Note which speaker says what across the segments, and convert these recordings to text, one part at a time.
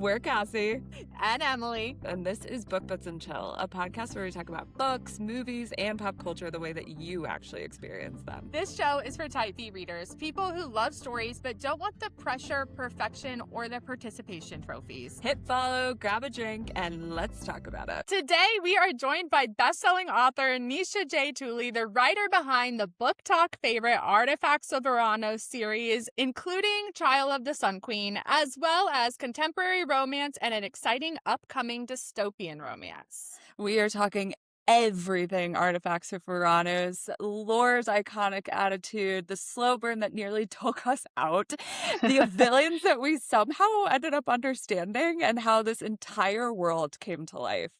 Speaker 1: We're Cassie.
Speaker 2: And Emily.
Speaker 1: And this is Book Butts and Chill, a podcast where we talk about books, movies, and pop culture the way that you actually experience them.
Speaker 2: This show is for type B readers, people who love stories but don't want the pressure, perfection, or the participation trophies.
Speaker 1: Hit follow, grab a drink, and let's talk about it.
Speaker 2: Today, we are joined by best-selling author Nisha J. Tuli, the writer behind the BookTok favorite Artefacts of Ouranos series, including Trial of the Sun Queen, as well as contemporary romance and an exciting upcoming dystopian romance.
Speaker 1: We are talking everything Artefacts of Ouranos, Lore's iconic attitude, the slow burn that nearly took us out, the villains that we somehow ended up understanding, and how this entire world came to life.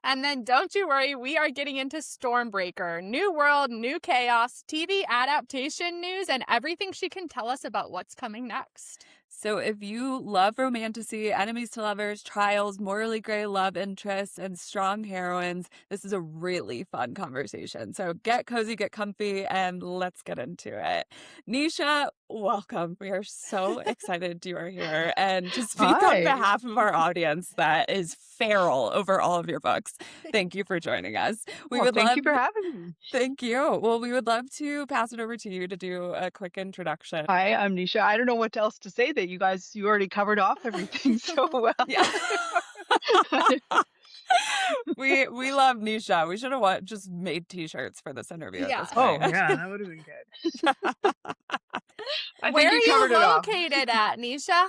Speaker 2: And then don't you worry, we are getting into Stormbreaker, new world, new chaos, TV adaptation news, and everything she can tell us about what's coming next.
Speaker 1: So if you love romantasy, enemies to lovers, trials, morally gray love interests, and strong heroines, this is a really fun conversation. So get cozy, get comfy, and let's get into it. Nisha, welcome. We are so excited you are here. And to speak on behalf of our audience that is feral over all of your books, thank you for joining us.
Speaker 3: Thank you for having me.
Speaker 1: Thank you. Well, we would love to pass it over to you to do a quick introduction.
Speaker 3: Hi, I'm Nisha. I don't know what else to say that you already covered off everything so well.
Speaker 1: Yeah. we love Nisha. We should have just made t-shirts for this interview.
Speaker 2: Yeah.
Speaker 1: At this point.
Speaker 3: Yeah, that would have been good.
Speaker 2: Where are you located at, Nisha?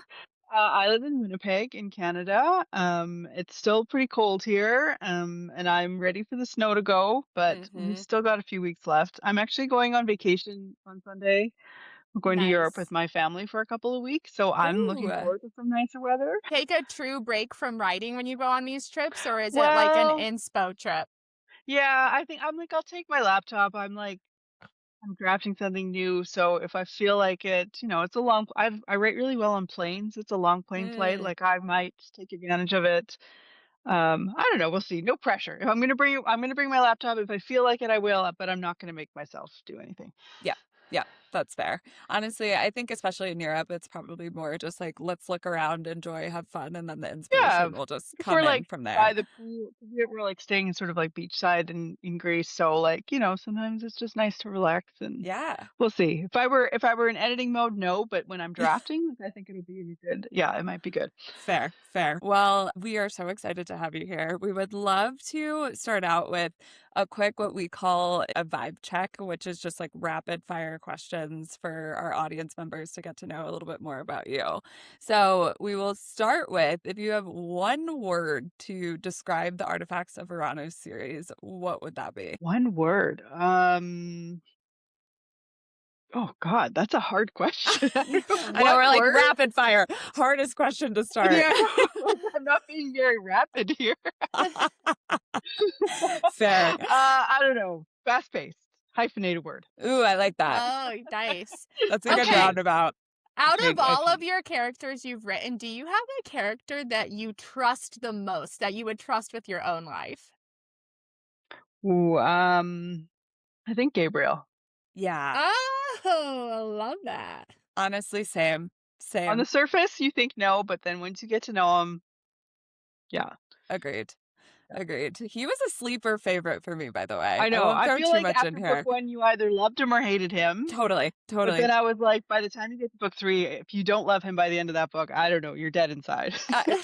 Speaker 3: I live in Winnipeg in Canada. It's still pretty cold here, and I'm ready for the snow to go, but we still got a few weeks left. I'm actually going on vacation on Sunday. We're going to Europe with my family for a couple of weeks, so I'm looking forward to some nicer weather.
Speaker 2: Take a true break from writing when you go on these trips, or is it like an inspo trip?
Speaker 3: Yeah, I think I'll take my laptop. I'm drafting something new, so if I feel like it, it's a long. I write really well on planes. It's a long plane flight. Like I might take advantage of it. I don't know. We'll see. No pressure. If I'm gonna bring my laptop. If I feel like it, I will. But I'm not gonna make myself do anything.
Speaker 1: Yeah, that's fair. Honestly, I think especially in Europe, it's probably more just like, let's look around, enjoy, have fun, and then the inspiration will just come in from there.
Speaker 3: By the pool, we're staying sort of beachside in Greece, so sometimes it's just nice to relax, and we'll see. If I were in editing mode, no, but when I'm drafting, I think it'll be good. Yeah, it might be good.
Speaker 1: Fair. Well, we are so excited to have you here. We would love to start out with a quick, what we call a vibe check, which is just rapid fire questions for our audience members to get to know a little bit more about you. So we will start with, if you have one word to describe the Artefacts of Ouranos series, what would that be?
Speaker 3: One word. Oh God, that's a hard question.
Speaker 1: I know we're rapid fire. Hardest question to start.
Speaker 3: Yeah, I'm not being very rapid here.
Speaker 1: Fair.
Speaker 3: I don't know. Fast-paced. Hyphenated word.
Speaker 1: Ooh, I like that.
Speaker 2: Oh, nice.
Speaker 1: That's a good roundabout.
Speaker 2: Out of all of your characters you've written, do you have a character that you trust the most, that you would trust with your own life?
Speaker 3: Ooh, I think Gabriel.
Speaker 1: Yeah.
Speaker 2: Oh, I love that.
Speaker 1: Honestly, same.
Speaker 3: On the surface, you think no, but then once you get to know him, yeah.
Speaker 1: Agreed. He was a sleeper favorite for me, by the way.
Speaker 3: I know. I feel like after
Speaker 1: here.
Speaker 3: book 1, you either loved him or hated him.
Speaker 1: Totally.
Speaker 3: But then I was like, by the time you get to book 3, if you don't love him by the end of that book, I don't know, you're dead inside.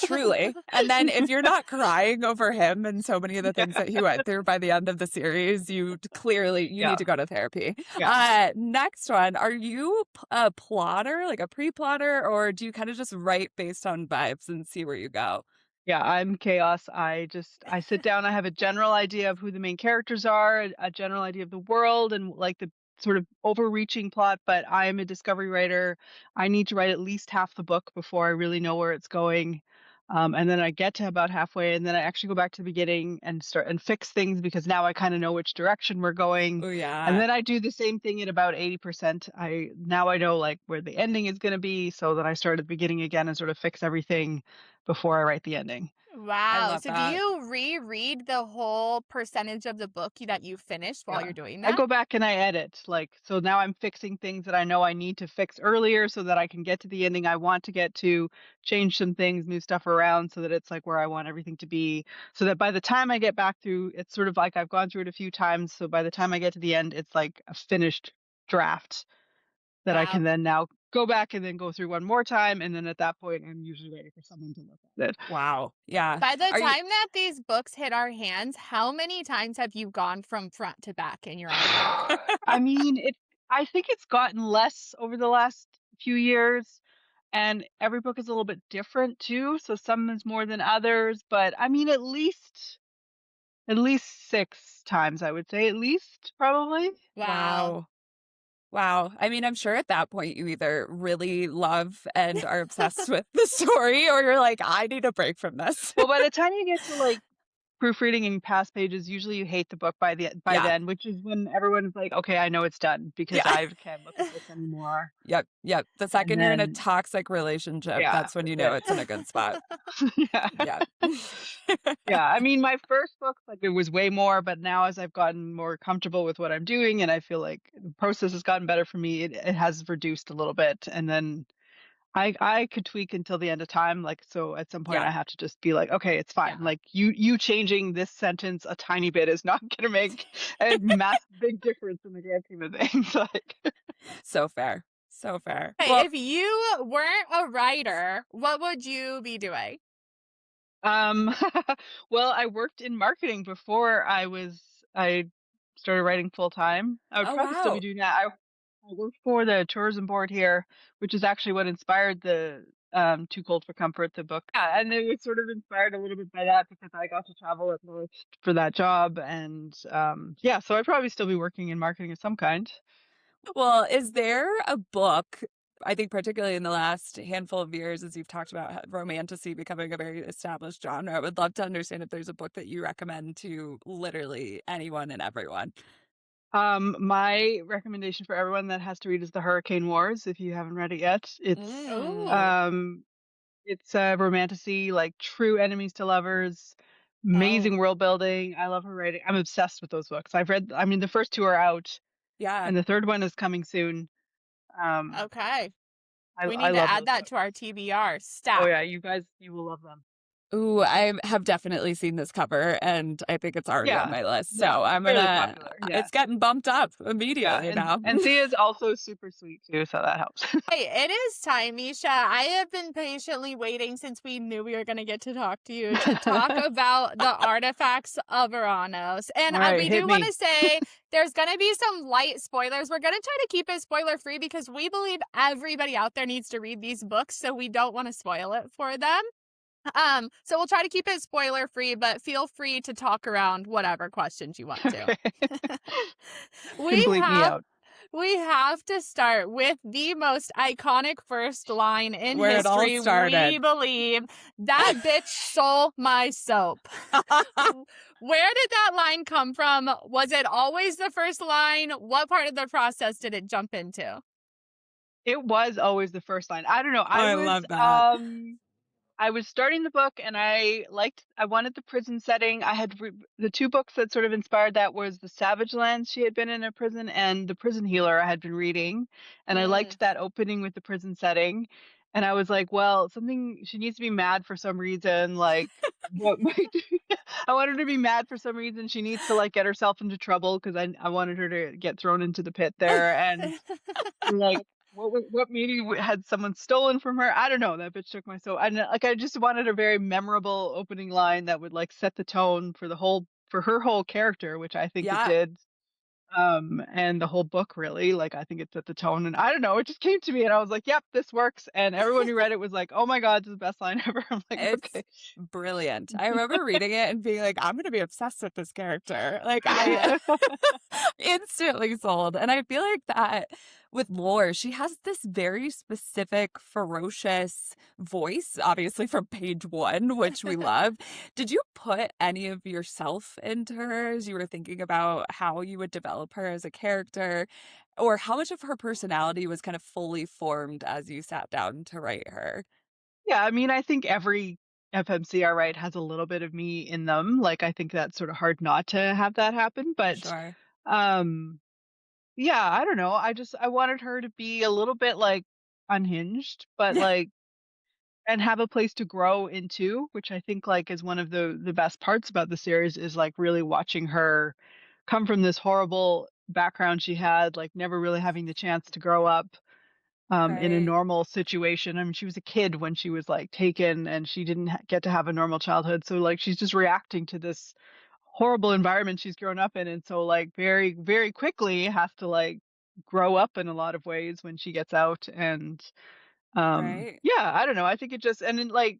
Speaker 1: Truly. And then if you're not crying over him and so many of the things that he went through by the end of the series, you need to go to therapy. Yeah. Next one, are you a plotter, like a pre-plotter, or do you kind of just write based on vibes and see where you go?
Speaker 3: Yeah, I'm chaos. I sit down. I have a general idea of who the main characters are, a general idea of the world, and the sort of overreaching plot. But I am a discovery writer. I need to write at least half the book before I really know where it's going. And then I get to about halfway, and then I actually go back to the beginning and start and fix things because now I kind of know which direction we're going.
Speaker 1: Oh yeah.
Speaker 3: And then I do the same thing at about 80%. I know where the ending is going to be, so then I start at the beginning again and sort of fix everything before I write the ending.
Speaker 1: I
Speaker 2: Wow.
Speaker 1: love
Speaker 2: So do
Speaker 1: that.
Speaker 2: you reread the whole percentage of the book that you finished while
Speaker 3: Yeah.
Speaker 2: you're doing
Speaker 3: I
Speaker 2: that?
Speaker 3: go back and I edit, like, so now I'm fixing things that I know I need to fix earlier so that I can get to the ending I want to get to, change some things, move stuff around so that it's like where I want everything to be. So that by the time I get back through, it's sort of like I've gone through it a few times. So by the time I get to the end, it's like a finished draft that I
Speaker 2: Wow.
Speaker 3: can then now go back and then go through one more time. And then at that point, I'm usually ready for someone to look at it.
Speaker 1: Wow. Yeah.
Speaker 2: By the
Speaker 1: Are you
Speaker 2: time that these books hit our hands, how many times have you gone from front to back in your own book?
Speaker 3: I mean, I think it's gotten less over the last few years, and every book is a little bit different too, so some is more than others, but I mean, at least 6 times, I would say, at least, probably.
Speaker 2: Wow.
Speaker 1: Wow. Wow. I mean, I'm sure at that point you either really love and are obsessed with the story or you're like, I need a break from this.
Speaker 3: Well, by the time you get to, like, proofreading and past pages, usually you hate the book by
Speaker 1: Yeah.
Speaker 3: then, which is when everyone's like, "Okay, I know it's done because
Speaker 1: Yeah.
Speaker 3: I can't look at this anymore."
Speaker 1: Yep. Yep. The
Speaker 3: And
Speaker 1: second you're in a
Speaker 3: then
Speaker 1: toxic relationship,
Speaker 3: yeah,
Speaker 1: that's when
Speaker 3: that's
Speaker 1: you know
Speaker 3: it.
Speaker 1: it's in a good spot.
Speaker 3: Yeah.
Speaker 1: Yeah.
Speaker 3: Yeah, I mean, my first book, like, it was way more, but now as I've gotten more comfortable with what I'm doing and I feel like the process has gotten better for me, it has reduced a little bit. And then I could tweak until the end of time. Like, so at some point
Speaker 1: Yeah.
Speaker 3: I have to just be like, okay, it's fine.
Speaker 2: Yeah.
Speaker 3: Like you changing this sentence a tiny bit is not gonna make a massive big difference in the grand scheme of things. Like
Speaker 1: So fair. So fair.
Speaker 2: Hey,
Speaker 1: Well,
Speaker 2: if you weren't a writer, what would you be doing?
Speaker 3: Um, well, I worked in marketing before I started writing full time. I would
Speaker 1: oh,
Speaker 3: probably still be
Speaker 1: wow.
Speaker 3: doing that. I worked for the tourism board here, which is actually what inspired the Too Cold for Comfort, the book. Yeah, and it was sort of inspired a little bit by that because I got to travel at most for that job, and yeah, so I'd probably still be working in marketing of some kind.
Speaker 1: Well, is there a book, I think particularly in the last handful of years, as you've talked about romantasy becoming a very established genre, I would love to understand if there's a book that you recommend to literally anyone and everyone.
Speaker 3: My recommendation for everyone that has to read is The Hurricane Wars. If you haven't read it yet,
Speaker 2: Ooh.
Speaker 3: um it's a romantasy, like true enemies to lovers,
Speaker 1: Oh,
Speaker 3: amazing world building. I love her writing. I'm obsessed with those books. I mean, the first two are out,
Speaker 1: yeah.
Speaker 3: and the third one is coming soon. Um,
Speaker 2: Okay. We
Speaker 3: I
Speaker 2: need to
Speaker 3: love
Speaker 2: add
Speaker 3: those
Speaker 2: that
Speaker 3: books.
Speaker 2: to our TBR.
Speaker 3: Oh
Speaker 2: Stat.
Speaker 3: yeah, you will love them.
Speaker 1: Ooh, I have definitely seen this cover and I think it's already on
Speaker 3: Yeah,
Speaker 1: my list.
Speaker 3: yeah,
Speaker 1: So I'm
Speaker 3: fairly
Speaker 1: gonna,
Speaker 3: popular. Yeah,
Speaker 1: it's getting bumped up
Speaker 3: yeah,
Speaker 1: immediately
Speaker 3: and
Speaker 1: now.
Speaker 3: Thea's also super sweet too, so that helps.
Speaker 2: Hey, it is time, Nisha. I have been patiently waiting since we knew we were going to get to talk to you to talk about the artifacts of Ouranos. And
Speaker 3: All right,
Speaker 2: we
Speaker 3: hit
Speaker 2: do want
Speaker 3: me.
Speaker 2: to say there's going to be some light spoilers. We're going to try to keep it spoiler free because we believe everybody out there needs to read these books, so we don't want to spoil it for them. So we'll try to keep it spoiler free, but feel free to talk around whatever questions you want to.
Speaker 3: Okay, you can
Speaker 2: We
Speaker 3: bleep me
Speaker 2: have
Speaker 3: out.
Speaker 2: we have to start with the most iconic first line in
Speaker 1: Where it all
Speaker 2: history. We
Speaker 1: started.
Speaker 2: believe that bitch stole my soap. Where did that line come from? Was it always the first line? What part of the process did it jump into?
Speaker 3: It was always the first line. I don't know.
Speaker 1: I love that.
Speaker 3: I was starting the book and I wanted the prison setting. The two books that sort of inspired that was The Savage Lands. She had been in a prison, and The Prison Healer I had been reading, and I
Speaker 2: Mm.
Speaker 3: liked that opening with the prison setting. And I was like, well, something she needs to be mad for some reason. Like, what might I want her to be mad for some reason. She needs to like get herself into trouble because I wanted her to get thrown into the pit there. And like, what maybe had someone stolen from her? I don't know. That bitch took my soul. And like, I just wanted a very memorable opening line that would like set the tone for for her whole character, which I think it
Speaker 1: Yeah.
Speaker 3: did. And the whole book really, like, I think it set the tone. And I don't know, it just came to me, and I was like, "Yep, this works." And everyone who read it was like, "Oh my god, this is the best line ever." I'm like,
Speaker 1: It's
Speaker 3: "Okay."
Speaker 1: brilliant. I remember reading it and being like, I'm going to be obsessed with this character. Like, I
Speaker 3: Yeah.
Speaker 1: instantly sold. And I feel like that with lore, she has this very specific, ferocious voice, obviously from page one, which we love. Did you put any of yourself into her as you were thinking about how you would develop her as a character? Or how much of her personality was kind of fully formed as you sat down to write her?
Speaker 3: Yeah, I mean, I think every FMC, right, has a little bit of me in them. Like, I think that's sort of hard not to have that happen. But
Speaker 1: Sure.
Speaker 3: um yeah, I don't know. I wanted her to be a little bit like unhinged, but like and have a place to grow into, which I think like is one of the best parts about the series is like really watching her come from this horrible background she had, like never really having the chance to grow up in a
Speaker 1: Right.
Speaker 3: normal situation. I mean, she was a kid when she was like taken and she didn't get to have a normal childhood. So like she's just reacting to this horrible environment she's grown up in. And so like very, very quickly has to like grow up in a lot of ways when she gets out. And
Speaker 1: Right.
Speaker 3: yeah, I don't know. I think it just, and then like,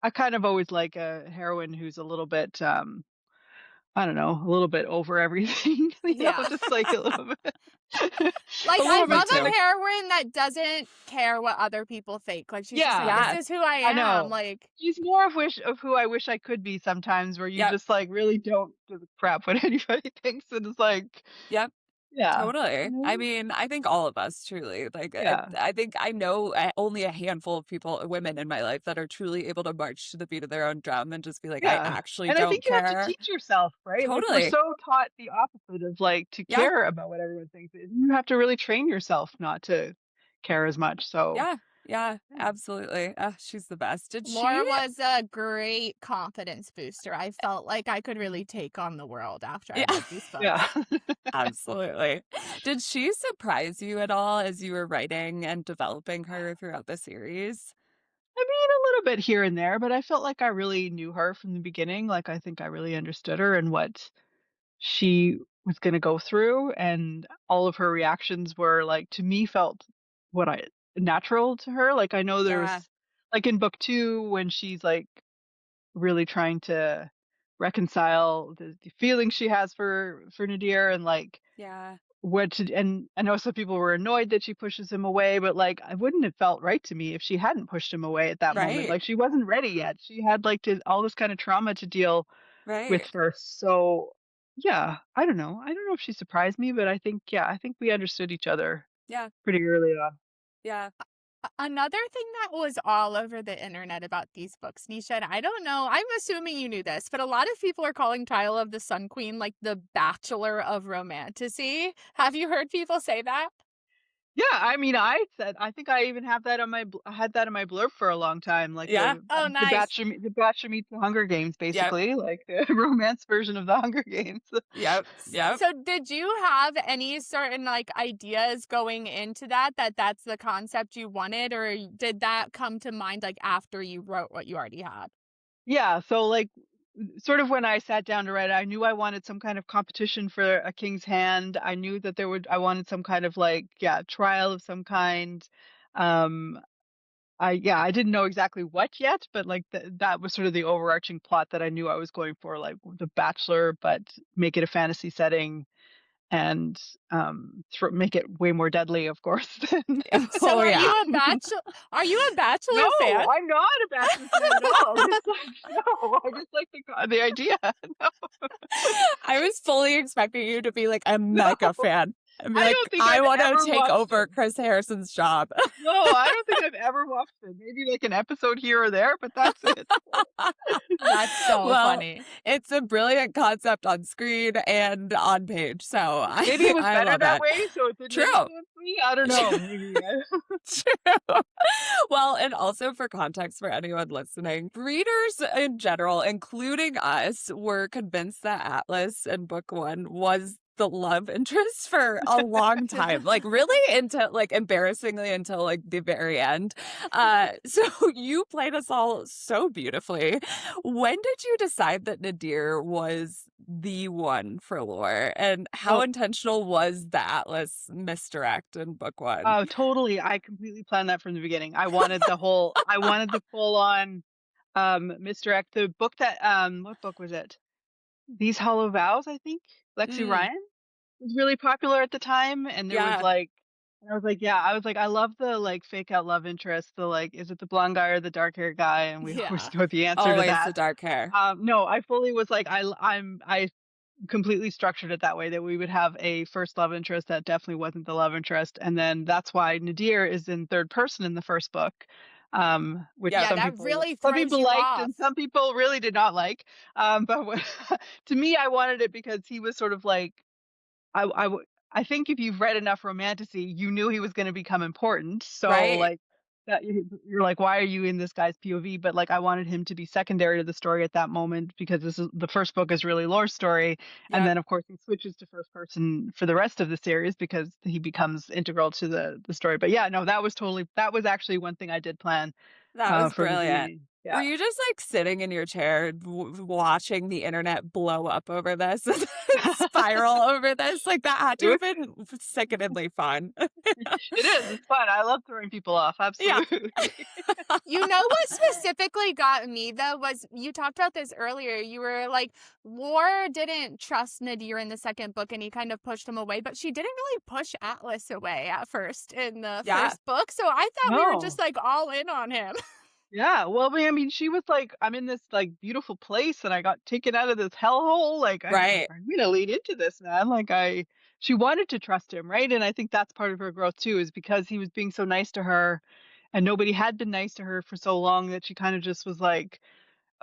Speaker 3: I kind of always like a heroine who's a little bit, I don't know, a little bit over everything,
Speaker 2: Yeah.
Speaker 3: just like a little bit, a
Speaker 2: Like, I
Speaker 3: little
Speaker 1: Me
Speaker 3: bit
Speaker 2: love
Speaker 3: too
Speaker 2: a
Speaker 1: too.
Speaker 3: much.
Speaker 2: heroine that doesn't care what other people think. Like, she's just like,
Speaker 3: Yeah,
Speaker 2: "This
Speaker 1: Yeah.
Speaker 2: is who I
Speaker 3: I
Speaker 2: am."
Speaker 3: know.
Speaker 2: Like,
Speaker 3: She's more of who I wish I could be sometimes, where you
Speaker 1: Yep.
Speaker 3: just like really don't give a crap what anybody thinks, and it's like,
Speaker 1: Yep.
Speaker 3: yeah,
Speaker 1: Totally.
Speaker 3: you
Speaker 1: I
Speaker 3: know?
Speaker 1: mean, I think all of us truly like
Speaker 3: Yeah,
Speaker 1: I think I know only a handful of people, women in my life that are truly able to march to the beat of their own drum and just be like, I
Speaker 3: yeah.
Speaker 1: actually
Speaker 3: And I think
Speaker 1: don't
Speaker 3: you have to
Speaker 1: care.
Speaker 3: teach yourself, right? Like we're
Speaker 1: Totally.
Speaker 3: so taught the opposite of like to
Speaker 1: Yeah.
Speaker 3: care about what everyone thinks. You have to really train yourself not to care as much. So,
Speaker 1: Yeah. Yeah.
Speaker 3: yeah.
Speaker 1: Absolutely. She's the best. Did she?
Speaker 2: Laura was a great confidence booster. I felt like I could really take on the world after I
Speaker 1: Yeah.
Speaker 2: read these
Speaker 3: Yeah.
Speaker 2: books.
Speaker 1: Absolutely. Did she surprise you at all as you were writing and developing her throughout the series?
Speaker 3: I mean, a little bit here and there, but I felt like I really knew her from the beginning. Like I think I really understood her and what she was gonna go through, and all of her reactions were, like, to me, felt what I natural to her. Like, I know
Speaker 1: Yeah.
Speaker 3: there's like, in book 2, when she's, like, really trying to reconcile the feelings she has for Nadir and, like,
Speaker 1: Yeah.
Speaker 3: what to and I know some people were annoyed that she pushes him away, but, like, I wouldn't have felt right to me if she hadn't pushed him away at that moment.
Speaker 1: Right.
Speaker 3: Like, she wasn't ready yet. She had, like, to all this kinda trauma to deal with
Speaker 1: Right.
Speaker 3: first. So, yeah, I don't know. I don't know if she surprised me, but I think, yeah, I think we understood each other
Speaker 1: Yeah.
Speaker 3: pretty early on.
Speaker 1: Yeah.
Speaker 2: Another thing that was all over the internet about these books, Nisha, and I don't know, I'm assuming you knew this, but a lot of people are calling Trial of the Sun Queen like the Bachelor of Romantasy. Have you heard people say that?
Speaker 3: Yeah, I mean, I think I even have that on I had that in my blurb for a long time, like
Speaker 1: Yeah.
Speaker 2: Oh, nice.
Speaker 3: The Bachelor meets the Hunger Games,
Speaker 1: Yep.
Speaker 3: basically, like the romance version of the Hunger Games.
Speaker 1: Yep. Yep.
Speaker 2: So did you have any certain like ideas going into that that's the concept you wanted, or did that come to mind like after you wrote what you already had?
Speaker 3: Yeah, so like sort of when I sat down to write, I knew I wanted some kind of competition for a king's hand. I knew that I wanted some kind of like, yeah, trial of some kind. Um, I didn't know exactly what yet, but like that was sort of the overarching plot that I knew I was going for, like The Bachelor, but make it a fantasy setting and make it way more deadly, of course. Than
Speaker 2: So
Speaker 1: Oh yeah.
Speaker 2: are you a
Speaker 3: No,
Speaker 2: Bachelor fan?
Speaker 3: I'm not a Bachelor fan at all. It's like no, I just like the idea.
Speaker 1: I was fully expecting you to be like a
Speaker 3: No,
Speaker 1: mega fan and be
Speaker 3: I
Speaker 1: like,
Speaker 3: don't think
Speaker 1: I
Speaker 3: I've
Speaker 1: want to
Speaker 3: ever
Speaker 1: take
Speaker 3: watched
Speaker 1: over
Speaker 3: it.
Speaker 1: Chris Harrison's job.
Speaker 3: No, I don't think I've ever watched it. Maybe like an episode here or there, but that's it.
Speaker 2: That's so
Speaker 1: Well,
Speaker 2: funny.
Speaker 1: it's a brilliant concept on screen and on page. So
Speaker 3: Maybe it was
Speaker 1: I
Speaker 3: better
Speaker 1: love
Speaker 3: that
Speaker 1: it.
Speaker 3: way, so it didn't
Speaker 1: True.
Speaker 3: influence me. I don't know. Maybe.
Speaker 1: True. Well, and also for context for anyone listening, readers in general, including us, were convinced that Atlas in book 1 was the love interest for a long time. Like really into like embarrassingly until like the very end. So you played us all so beautifully. When did you decide that Nadir was the one for lore? And how
Speaker 3: Oh,
Speaker 1: intentional was the Atlas misdirect in book 1?
Speaker 3: oh, totally. I completely planned that from the beginning. I wanted the full on misdirect. The book that what book was it? These Hollow Vows, I think. Lexi
Speaker 1: Mm,
Speaker 3: Ryan was really popular at the time, and there was
Speaker 1: yeah.
Speaker 3: like I was like, yeah, I was like, I love the like fake out love interest. The like, is it the blonde guy or the dark haired guy? And we always
Speaker 2: Yeah.
Speaker 3: know the answer to
Speaker 1: Always the
Speaker 3: that.
Speaker 1: dark hair.
Speaker 3: No, I fully was like, I completely structured it that way that we would have a first love interest that definitely wasn't the love interest, and then that's why Nadir is in third person in the first book, which
Speaker 1: Yeah.
Speaker 2: Yeah,
Speaker 3: some
Speaker 2: that
Speaker 3: people
Speaker 2: really
Speaker 3: some
Speaker 2: throws
Speaker 3: people
Speaker 2: you
Speaker 3: liked
Speaker 2: off.
Speaker 3: and some people really did not like. But to me, I wanted it because he was sort of like I think if you've read enough Romantasy, you knew he was going to become important. So
Speaker 1: Right.
Speaker 3: like that you're like, why are you in this guy's POV? But like, I wanted him to be secondary to the story at that moment because this is the first book is really Lore's story, and
Speaker 1: Yep.
Speaker 3: then of course he switches to first person for the rest of the series because he becomes integral to the story. But yeah, no, that was actually one thing I did plan
Speaker 1: That was
Speaker 3: from the
Speaker 1: brilliant.
Speaker 3: beginning.
Speaker 1: Were
Speaker 3: Yeah.
Speaker 1: you just like sitting in your chair watching the internet blow up over this and spiral over this? Like that had
Speaker 3: It
Speaker 1: to
Speaker 3: was
Speaker 1: have been sickeningly fun.
Speaker 3: it is. It's fun. I love throwing people off.
Speaker 1: Yeah.
Speaker 3: Absolutely.
Speaker 2: You know what specifically got me though was you talked about this earlier. You were like, War didn't trust Nadir in the second book and he kind of pushed him away, but she didn't really push Atlas away at first in the
Speaker 1: Yeah.
Speaker 2: first book. So I thought we were just
Speaker 3: No.
Speaker 2: like all in on him.
Speaker 3: Yeah, well, I mean, she was like, "I'm in this, like, beautiful place, and I got taken out of this hellhole, like,
Speaker 1: Right.
Speaker 3: I'm gonna lean into this, man." Like, she wanted to trust him, right? And I think that's part of her growth too, is because he was being so nice to her, and nobody had been nice to her for so long that she kind of just was like,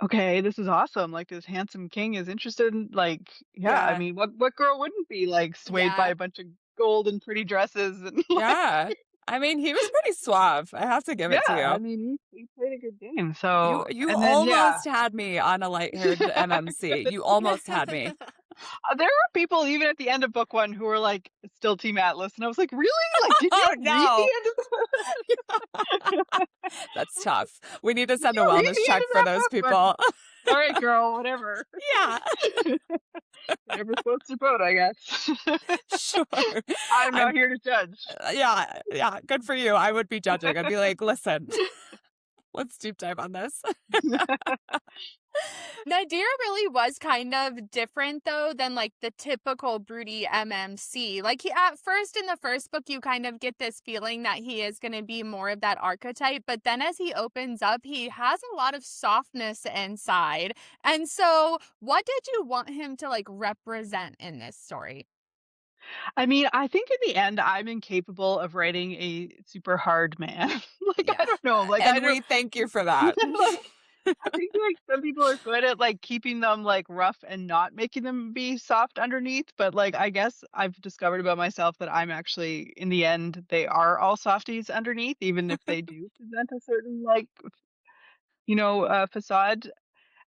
Speaker 3: "Okay, this is awesome. Like, this handsome king is interested in, like, yeah." I
Speaker 1: Yeah.
Speaker 3: mean, what girl wouldn't be like swayed by
Speaker 2: Yeah.
Speaker 3: a bunch of gold and pretty dresses and like,
Speaker 1: Yeah. I mean, he was pretty suave. I have to give
Speaker 3: yeah.
Speaker 1: it to
Speaker 3: I
Speaker 1: you.
Speaker 3: mean, he played a good game.
Speaker 1: You
Speaker 3: So,
Speaker 1: you
Speaker 3: and then yeah.
Speaker 1: almost had me on a light-haired MMC. You almost had me.
Speaker 3: There were people even at the end of book one who were like still Team Atlas, and I was like, really? Like, did you
Speaker 1: Oh
Speaker 3: read the
Speaker 1: no.
Speaker 3: end of the
Speaker 1: That's tough. We need to
Speaker 3: Did
Speaker 1: send a
Speaker 3: you read
Speaker 1: wellness
Speaker 3: the end
Speaker 1: check
Speaker 3: of
Speaker 1: for
Speaker 3: that
Speaker 1: those
Speaker 3: book? But
Speaker 1: people.
Speaker 3: all right, girl, whatever.
Speaker 1: Yeah.
Speaker 3: Whatever floats your boat, I guess.
Speaker 1: Sure.
Speaker 3: I'm not
Speaker 1: I'm
Speaker 3: here to judge.
Speaker 1: yeah, yeah, good for you. I would be judging. I'd be like, "Listen, let's deep dive on this."
Speaker 2: Nadir really was kind of different though than like the typical broody MMC. Like he at first in the first book you kind of get this feeling that he is going to be more of that archetype, but then as he opens up, he has a lot of softness inside. And so, what did you want him to like represent in this story?
Speaker 3: I mean, I think in the end, I'm incapable of writing a super hard man. Like, I
Speaker 1: Yeah.
Speaker 3: don't know. Like, I
Speaker 1: And
Speaker 3: don't.
Speaker 1: we thank you for that.
Speaker 3: Like, I think like some people are good at like keeping them like rough and not making them be soft underneath, but like I guess I've discovered about myself that I'm actually in the end they are all softies underneath, even if they do present a certain like facade.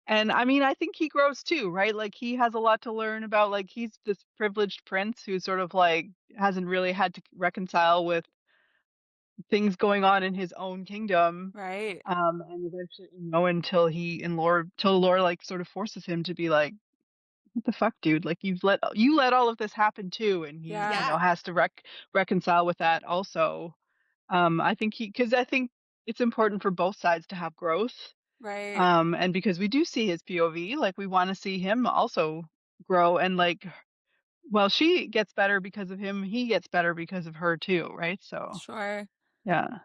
Speaker 3: And I mean, I think he grows too, right? Like he has a lot to learn about. Like he's this privileged prince who sort of like hasn't really had to reconcile with things going on in his own kingdom.
Speaker 1: Right.
Speaker 3: And eventually, until Laura like sort of forces him to be like, what the fuck, dude? Like you let all of this happen too, and he,
Speaker 1: Yeah.
Speaker 2: Yeah.
Speaker 3: has to reconcile with that also. Because I think it's important for both sides to have growth.
Speaker 1: Right.
Speaker 3: And because we do see his POV, like we want to see him also grow and like, well, she gets better because of him, he gets better because of her too, right? So
Speaker 1: Sure.
Speaker 3: yeah,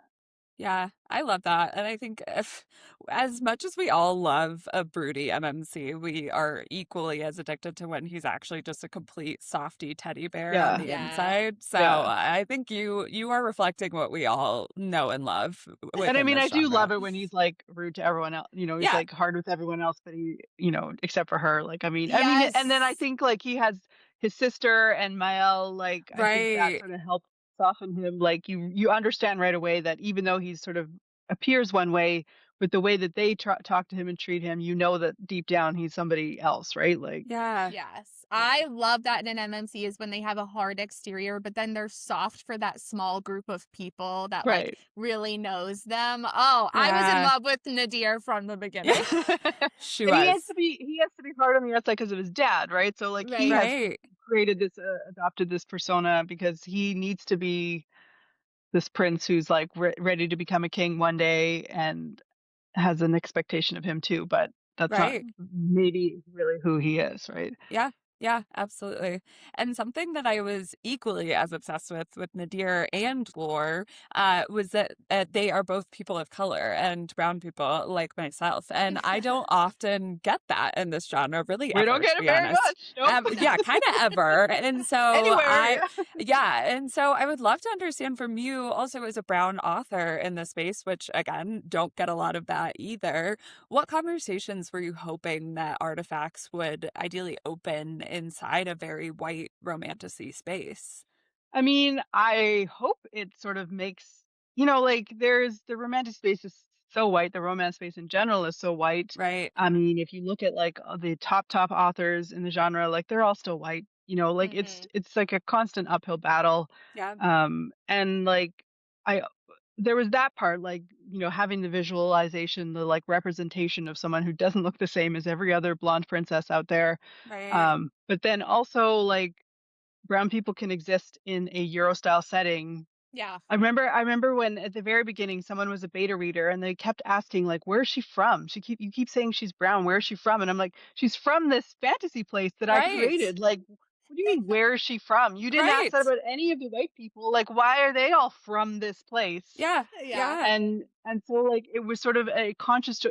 Speaker 1: Yeah, I love that. And I think if, as much as we all love a broody MMC, we are equally as addicted to when he's actually just a complete softy teddy bear on
Speaker 3: yeah,
Speaker 1: the
Speaker 2: Yeah.
Speaker 1: inside. So
Speaker 3: yeah.
Speaker 1: I think you are reflecting what we all know and love
Speaker 3: And I
Speaker 1: within
Speaker 3: mean,
Speaker 1: this
Speaker 3: I do love
Speaker 1: genre.
Speaker 3: it when he's like rude to everyone else. He's
Speaker 1: Yeah,
Speaker 3: like hard with everyone else, but he, except for her. Like, and then I
Speaker 2: Yes.
Speaker 3: think like he has his sister and Mael. Like, I think that
Speaker 1: right.
Speaker 3: sort of helps soften him. Like, you understand right away that even though he's sort of appears one way, with the way that they talk to him and treat him, that deep down he's somebody else, right? Like,
Speaker 1: Yeah,
Speaker 2: Yes.
Speaker 3: yeah,
Speaker 2: I love that in an MMC is when they have a hard exterior, but then they're soft for that small group of people that like
Speaker 3: right.
Speaker 2: really knows them. Oh, I was in
Speaker 1: yeah,
Speaker 2: love with Nadir from the
Speaker 1: yeah.
Speaker 2: beginning.
Speaker 1: She
Speaker 3: And
Speaker 1: was.
Speaker 3: he has to be hard on the outside because of his dad, right? So like he
Speaker 2: Right.
Speaker 3: has
Speaker 1: Right.
Speaker 3: adopted this persona because he needs to be this prince who's like ready to become a king one day and has an expectation of him too, but that's not
Speaker 1: Right.
Speaker 3: maybe really who he is, right?
Speaker 1: Yeah. Yeah, absolutely. And something that I was equally as obsessed with Nadir and Lore, was that they are both people of color and brown people like myself. And I don't often get that in this genre, really
Speaker 3: We don't
Speaker 1: ever, to
Speaker 3: get it
Speaker 1: be
Speaker 3: very
Speaker 1: honest.
Speaker 3: much. Nope.
Speaker 1: Yeah, kind of ever. And so
Speaker 3: Anywhere, yeah.
Speaker 1: yeah. And so I would love to understand from you also as a brown author in the space, which again, don't get a lot of that either. What conversations were you hoping that Artifacts would ideally open inside a very white romantasy space?
Speaker 3: I mean, I hope it sort of makes, like there's the romantic space is so white. The romance space in general is so white.
Speaker 1: Right.
Speaker 3: I mean, if you look at like the top authors in the genre, like they're all still white. Like
Speaker 2: Hmm.
Speaker 3: it's like a constant uphill battle.
Speaker 1: Yeah.
Speaker 3: And like I there was that part, like, having the visualization, the like representation of someone who doesn't look the same as every other blonde princess out there.
Speaker 1: Right.
Speaker 3: But then also like brown people can exist in a Euro style setting.
Speaker 2: Yeah.
Speaker 3: I remember when at the very beginning someone was a beta reader and they kept asking like, where is she from? You keep saying she's brown. Where is she from? And I'm like, she's from this fantasy place that I
Speaker 1: Right.
Speaker 3: created. Like, what do you mean, where is she from? You didn't ask that
Speaker 1: Right.
Speaker 3: about any of the white people. Like, why are they all from this place?
Speaker 1: Yeah.
Speaker 2: Yeah.
Speaker 1: Yeah.
Speaker 3: And so like it was sort of a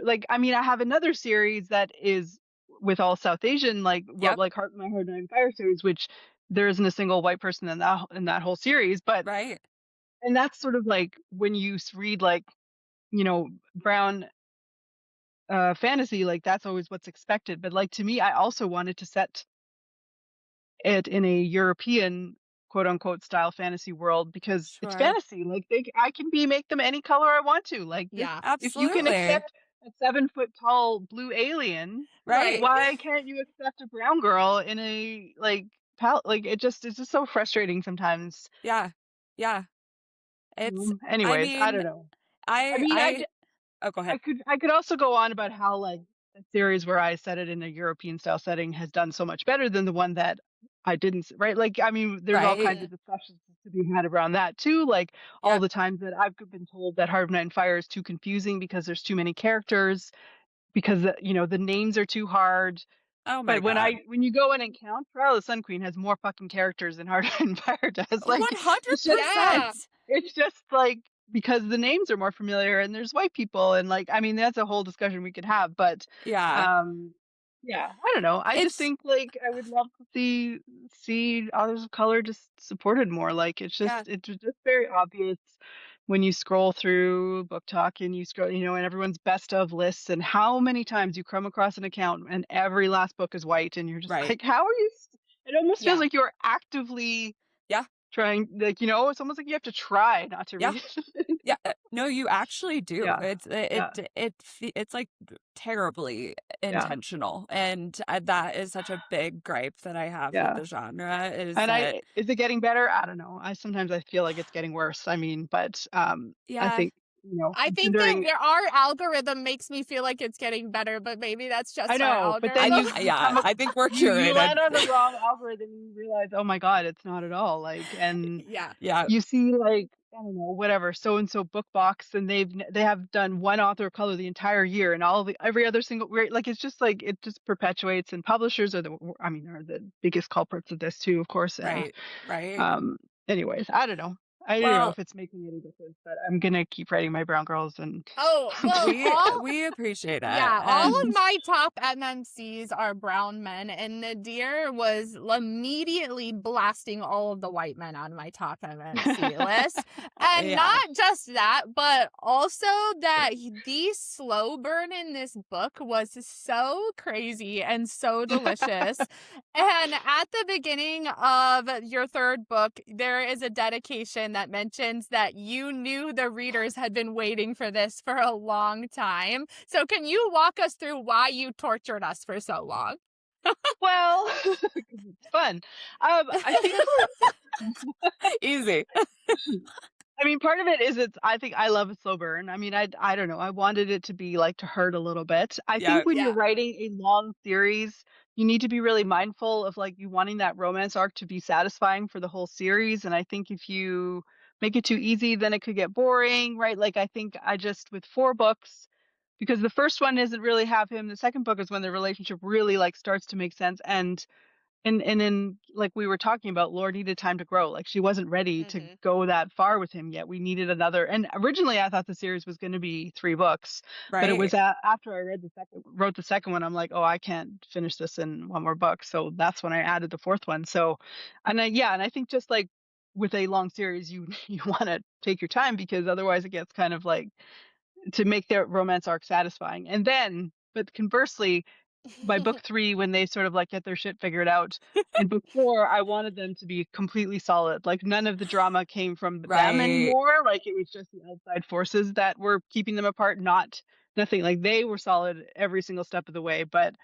Speaker 3: like, I mean, I have another series that is with all South Asian, like
Speaker 1: Yep.
Speaker 3: My Heart and Fire series, which there isn't a single white person in that whole series. But
Speaker 1: Right.
Speaker 3: and that's sort of like when you read like, brown fantasy, like that's always what's expected. But like to me, I also wanted to set it in a European quote unquote style fantasy world because it's
Speaker 1: Sure.
Speaker 3: fantasy. Like I can make them any color I want to. Like this,
Speaker 2: Yeah.
Speaker 3: if you can
Speaker 1: Absolutely.
Speaker 3: accept a 7 foot tall blue alien,
Speaker 1: Right.
Speaker 2: Right.
Speaker 3: why can't you accept a brown girl in a like like it's just so frustrating sometimes.
Speaker 1: Yeah. Yeah. It's, I
Speaker 3: Anyways, I
Speaker 1: mean,
Speaker 3: don't know. I
Speaker 1: I,
Speaker 3: mean,
Speaker 1: I, oh, go ahead.
Speaker 3: I could also go on about how like a series where I set it in a European style setting has done so much better than the one that I didn't, right? Like, I mean, there's all
Speaker 1: Right.
Speaker 3: kinds of discussions to be had around that too. Like all
Speaker 1: Yep.
Speaker 3: the times that I've been told that Heart of Night and Fire is too confusing because there's too many characters, because the names are too hard.
Speaker 1: Oh my
Speaker 3: But
Speaker 1: God.
Speaker 3: when you go in and count, Trial of the Sun Queen has more fucking characters than Heart and Fire does. Like it's just
Speaker 2: Yeah.
Speaker 1: 100%.
Speaker 3: it's just like because the names are more familiar and there's white people and like I mean that's a whole discussion we could have. But
Speaker 1: Yeah.
Speaker 3: um yeah, I don't know. I just
Speaker 1: It's,
Speaker 3: think like I would love to see others of color just supported more. Like
Speaker 1: yeah.
Speaker 3: it's just very obvious when you scroll through BookTok and you scroll, and everyone's best of lists and how many times you come across an account and every last book is white and you're just
Speaker 1: Right.
Speaker 3: like, how are you? It almost feels
Speaker 2: Yeah.
Speaker 3: like you're actively
Speaker 1: Yeah.
Speaker 3: trying, like, it's almost like you have to try not to
Speaker 1: Yeah.
Speaker 3: read it.
Speaker 1: Yeah, no, you actually do.
Speaker 3: Yeah, yeah,
Speaker 1: It's like terribly
Speaker 3: yeah,
Speaker 1: intentional, and that is such a big gripe that I have with
Speaker 3: yeah.
Speaker 1: the genre is
Speaker 3: And
Speaker 1: that,
Speaker 3: is it getting better? I don't know. I feel like it's getting worse. I mean, but I
Speaker 1: yeah,
Speaker 3: think,
Speaker 2: I think that
Speaker 3: considering
Speaker 2: our algorithm makes me feel like it's getting better, but maybe that's
Speaker 3: I
Speaker 2: just our
Speaker 3: know, but then
Speaker 2: algorithm.
Speaker 3: you come
Speaker 1: I think we're
Speaker 3: you
Speaker 1: curated.
Speaker 3: land on the wrong algorithm and you realize, oh my God, it's not at all. Like, and
Speaker 2: Yeah.
Speaker 1: Yeah,
Speaker 3: you see like I don't know, whatever, so and so book box, and they have done one author of color the entire year, and every other single like it's just like it just perpetuates, and publishers are the biggest culprits of this too, of course.
Speaker 1: right, right.
Speaker 3: Um. Anyways, I don't know. I don't know
Speaker 1: Well,
Speaker 3: if it's making any difference, but I'm gonna keep writing my brown girls and.
Speaker 2: Oh, well,
Speaker 1: we appreciate it,
Speaker 2: yeah, all of
Speaker 1: and
Speaker 2: my top MMCs are brown men, and Nadir was immediately blasting all of the white men on my top MMC list. And
Speaker 1: yeah,
Speaker 2: not just that, but also that the slow burn in this book was so crazy and so delicious. And at the beginning of your third book, there is a dedication that mentions that you knew the readers had been waiting for this for a long time. So can you walk us through why you tortured us for so long?
Speaker 3: Well, 'cause it's fun. I think
Speaker 1: easy.
Speaker 3: I mean, part of it is I think I love a slow burn. I mean, I don't know. I wanted it to be like to hurt a little bit. I
Speaker 1: Yeah,
Speaker 3: think when you're
Speaker 2: Yeah.
Speaker 3: writing a long series, you need to be really mindful of like you wanting that romance arc to be satisfying for the whole series. And I think if you make it too easy, then it could get boring, right? Like I think I just with 4 books, because the first one doesn't really have him. The second book is when the relationship really like starts to make sense. And And then, like we were talking about, Lore needed time to grow. Like she wasn't ready to
Speaker 2: Hmm.
Speaker 3: go that far with him yet. We needed another. And originally, I thought the series was going to be 3 books, but it was
Speaker 1: Right.
Speaker 3: after I wrote the second one. I'm like, oh, I can't finish this in one more book. So that's when I added the fourth one. So, and I think just like with a long series, you you want to take your time because otherwise it gets kind of like to make their romance arc satisfying. And then, but conversely, by book 3, when they sort of like get their shit figured out, in book 4, I wanted them to be completely solid. Like none of the drama came from them
Speaker 1: Right.
Speaker 3: anymore. Like it was just the outside forces that were keeping them apart, not nothing. Like they were solid every single step of the way, but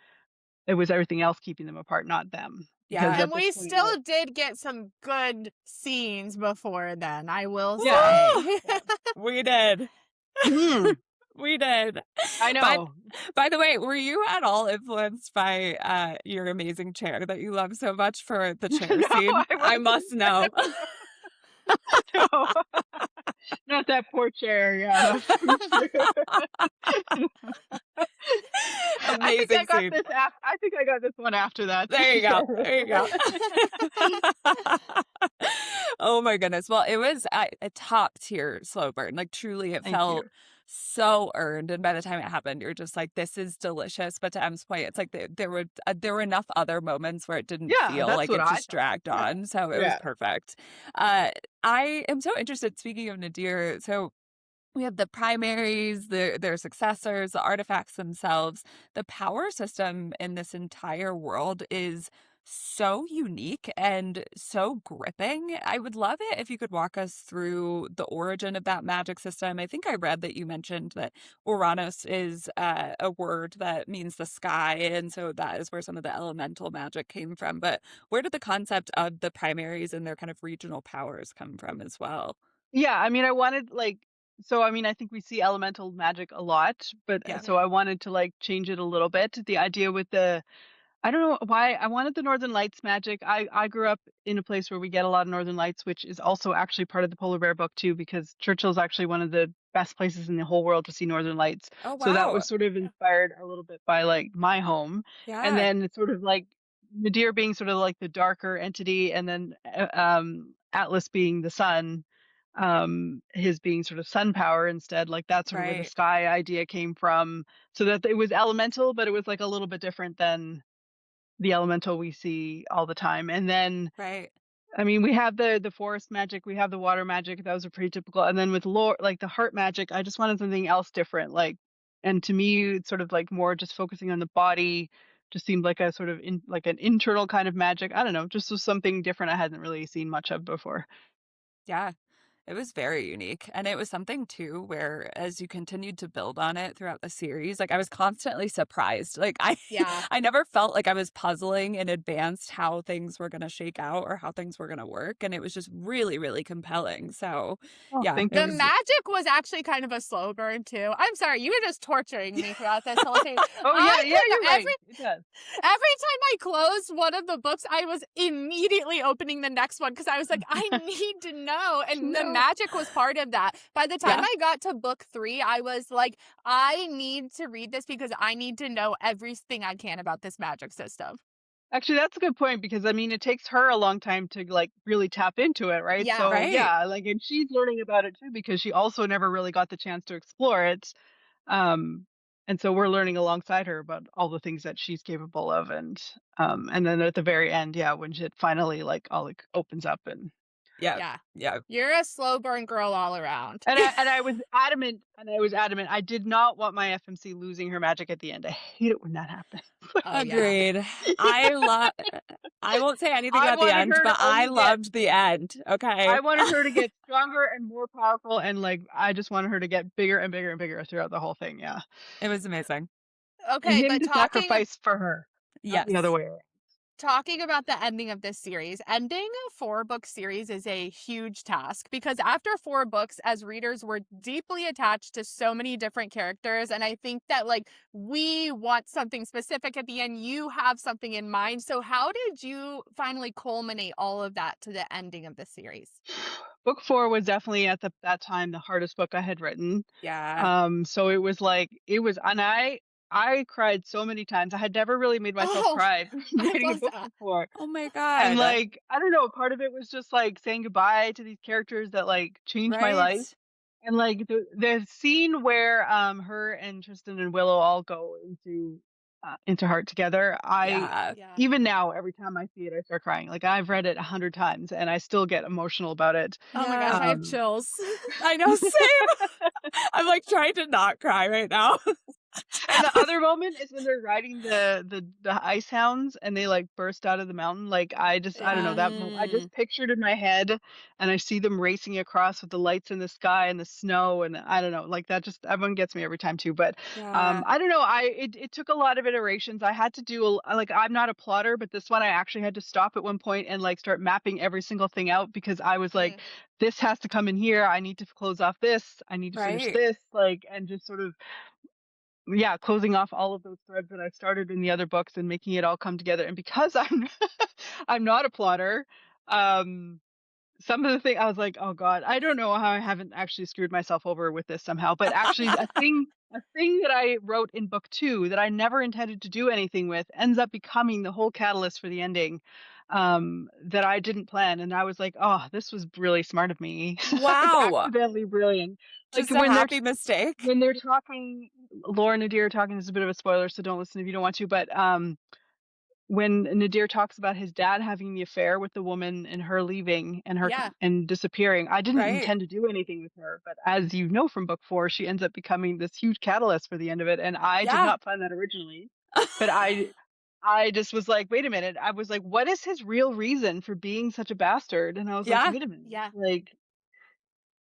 Speaker 3: it was everything else keeping them apart, not them. Because
Speaker 1: Yeah.
Speaker 3: at
Speaker 2: And
Speaker 3: this
Speaker 2: we
Speaker 3: point, like,
Speaker 2: still did get some good scenes before then, I will
Speaker 3: yeah,
Speaker 1: Woo!
Speaker 2: say.
Speaker 3: yeah.
Speaker 1: We did.
Speaker 3: Mhm.
Speaker 1: We did.
Speaker 3: I
Speaker 1: But
Speaker 3: know.
Speaker 1: by the way, were you at all influenced by your amazing chair that you love so much for the chair
Speaker 3: No,
Speaker 1: scene?
Speaker 3: I
Speaker 1: I
Speaker 3: wasn't.
Speaker 1: must know.
Speaker 3: No, not that poor chair. Yeah, that's for sure.
Speaker 1: Amazing scene.
Speaker 3: I think I got this one after that, to
Speaker 1: There
Speaker 3: be
Speaker 1: you go.
Speaker 3: fair.
Speaker 1: There you go. Oh my goodness. Well, it was a top tier slow burn. Like truly it
Speaker 3: Thank you.
Speaker 1: felt so earned. And by the time it happened, you're just like, this is delicious. But to M's point, it's like there were enough other moments where it didn't
Speaker 3: Yeah,
Speaker 1: feel
Speaker 3: that's
Speaker 1: like
Speaker 3: what
Speaker 1: it
Speaker 3: I
Speaker 1: just
Speaker 3: thought.
Speaker 1: dragged
Speaker 3: Yeah.
Speaker 1: on. So it was
Speaker 3: Yeah.
Speaker 1: perfect. Uh, I am so interested, speaking of Nadir. So we have the primaries, their successors, the artifacts themselves. The power system in this entire world is so unique and so gripping. I would love it if you could walk us through the origin of that magic system. I think I read that you mentioned that Ouranos is a word that means the sky, and so that is where some of the elemental magic came from. But where did the concept of the primaries and their kind of regional powers come from as well?
Speaker 3: Yeah, I mean, I wanted, like, so, I mean, I think we see elemental magic a lot, but
Speaker 1: Yeah.
Speaker 3: so I wanted to, like, change it a little bit. The idea with the I don't know why I wanted the Northern Lights magic. I grew up in a place where we get a lot of Northern Lights, which is also actually part of the Polar Bear book too, because Churchill's actually one of the best places in the whole world to see Northern Lights.
Speaker 1: Oh
Speaker 3: So that
Speaker 1: wow.
Speaker 3: was sort of inspired a little bit by like my home, and
Speaker 1: Yeah.
Speaker 3: then it's sort of like Nadir being sort of like the darker entity, and then Atlas being the sun, his being sort of sun power instead. Like that's sort of where the
Speaker 1: Right.
Speaker 3: sky idea came from. So that it was elemental, but it was like a little bit different than the elemental we see all the time. And then,
Speaker 1: Right.
Speaker 3: I mean, we have the forest magic, we have the water magic. Those are pretty typical. And then with lore, like the heart magic, I just wanted something else different. Like, and to me, it's sort of like more just focusing on the body. Just seemed like a sort of like an internal kind of magic. I don't know, just was something different I hadn't really seen much of before.
Speaker 1: Yeah. It was very unique. And it was something too where as you continued to build on it throughout the series, like I was constantly surprised. Like I
Speaker 2: Yeah.
Speaker 1: I never felt like I was puzzling in advance how things were gonna shake out or how things were gonna work. And it was just really, really compelling. So
Speaker 3: Oh,
Speaker 1: yeah,
Speaker 3: thank
Speaker 1: it
Speaker 2: The
Speaker 1: was
Speaker 3: you.
Speaker 2: magic was actually kind of a slow burn too. I'm sorry, you were just torturing me throughout this whole thing.
Speaker 3: Oh yeah,
Speaker 2: I
Speaker 3: yeah,
Speaker 2: could
Speaker 3: you're
Speaker 2: not,
Speaker 3: right. It does.
Speaker 2: every time I closed one of the books, I was immediately opening the next one because I was like, I need to know. And the
Speaker 3: No.
Speaker 2: magic was part of that. By the time
Speaker 1: yeah.
Speaker 2: I got to book 3, I was like, I need to read this because I need to know everything I can about this magic system.
Speaker 3: Actually, that's a good point because I mean, it takes her a long time to like really tap into it, right?
Speaker 2: Yeah.
Speaker 3: So
Speaker 1: Right.
Speaker 3: yeah, like, and she's learning about it too because she also never really got the chance to explore it. Um, and so we're learning alongside her about all the things that she's capable of, and then at the very end, yeah, when it finally like all like opens up
Speaker 1: Yeah.
Speaker 2: Yeah.
Speaker 1: Yeah.
Speaker 2: You're a slow burn girl all around.
Speaker 3: and I was adamant, I did not want my FMC losing her magic at the end. I hate it when that happens.
Speaker 2: Oh, yeah.
Speaker 1: Agreed. I love I won't say anything
Speaker 3: I
Speaker 1: about the
Speaker 3: wanted
Speaker 1: end,
Speaker 3: her to
Speaker 1: but I
Speaker 3: only get
Speaker 1: loved the end. Okay.
Speaker 3: I wanted her to get stronger and more powerful, and like I just wanted her to get bigger and bigger and bigger throughout the whole thing. Yeah,
Speaker 1: It was amazing.
Speaker 3: and
Speaker 2: Okay,
Speaker 3: him
Speaker 2: but
Speaker 3: to sacrifice for her, not the other
Speaker 1: Yes.
Speaker 3: way around.
Speaker 2: talking about the ending of this series, ending a 4-book series is a huge task because after 4 books, as readers, we're deeply attached to so many different characters. And I think that, like, we want something specific at the end. You have something in mind. So, how did you finally culminate all of that to the ending of the series?
Speaker 3: Book 4 was definitely at that time the hardest book I had written.
Speaker 1: Yeah.
Speaker 3: So it was like it was, and I cried so many times. I had never really made myself
Speaker 2: Oh,
Speaker 3: cry
Speaker 2: I
Speaker 3: reading a
Speaker 2: love
Speaker 3: book
Speaker 2: that.
Speaker 3: before.
Speaker 1: Oh my
Speaker 3: And,
Speaker 1: god.
Speaker 3: like, I don't know, part of it was just, like, saying goodbye to these characters that, like, changed my
Speaker 1: Right?
Speaker 3: life. And, like, the scene where, her and Tristan and Willow all go into Heart together, I
Speaker 1: Yeah.
Speaker 2: Yeah.
Speaker 3: even now, every time I see it, I start crying. Like, I've read it 100 times, and I still get emotional about it.
Speaker 2: Oh my gosh,
Speaker 1: Yeah.
Speaker 2: I have
Speaker 3: Um
Speaker 2: chills.
Speaker 1: I know, same. I'm like trying to not cry right now.
Speaker 3: And the other moment is when they're riding the ice hounds and they, like, burst out of the mountain, like, I don't know,
Speaker 2: Yeah.
Speaker 3: I
Speaker 1: Mm,
Speaker 3: just pictured in my head, and I see them racing across with the lights in the sky and the snow, and I don't know, like, that one gets me every time too, but,
Speaker 1: yeah.
Speaker 3: I don't know, it took a lot of iterations. I had to do like, I'm not a plotter, but this one I actually had to stop at one point and, like, start mapping every single thing out because I was like,
Speaker 2: Mm.
Speaker 3: "This has to come in here, I need to close off this, I need to finish
Speaker 1: Right.
Speaker 3: this," like, and just sort of yeah, closing off all of those threads that I started in the other books and making it all come together. And because I'm I'm not a plotter, um, some of the thing I was like, "Oh god, I don't know how I haven't actually screwed myself over with this somehow." But actually a thing that I wrote in book 2 that I never intended to do anything with ends up becoming the whole catalyst for the ending, that I didn't plan. And I was like, "Oh, this was really smart of me."
Speaker 1: Wow.
Speaker 3: Accidentally brilliant. Like
Speaker 1: Just a happy mistake.
Speaker 3: when they're talking Laura and Nadir are talking, this is a bit of a spoiler, so don't listen if you don't want to, but, when Nadir talks about his dad having the affair with the woman and her leaving and her
Speaker 2: Yeah.
Speaker 3: and disappearing, I didn't
Speaker 1: Right.
Speaker 3: intend to do anything with her, but as you know from book 4, she ends up becoming this huge catalyst for the end of it, and I did
Speaker 1: Yeah.
Speaker 3: not plan that originally, but I just was like, "Wait a minute." I was like, "What is his real reason for being such a bastard?" And I was like,
Speaker 1: Yeah.
Speaker 3: "Wait a minute."
Speaker 2: Yeah.
Speaker 3: Like,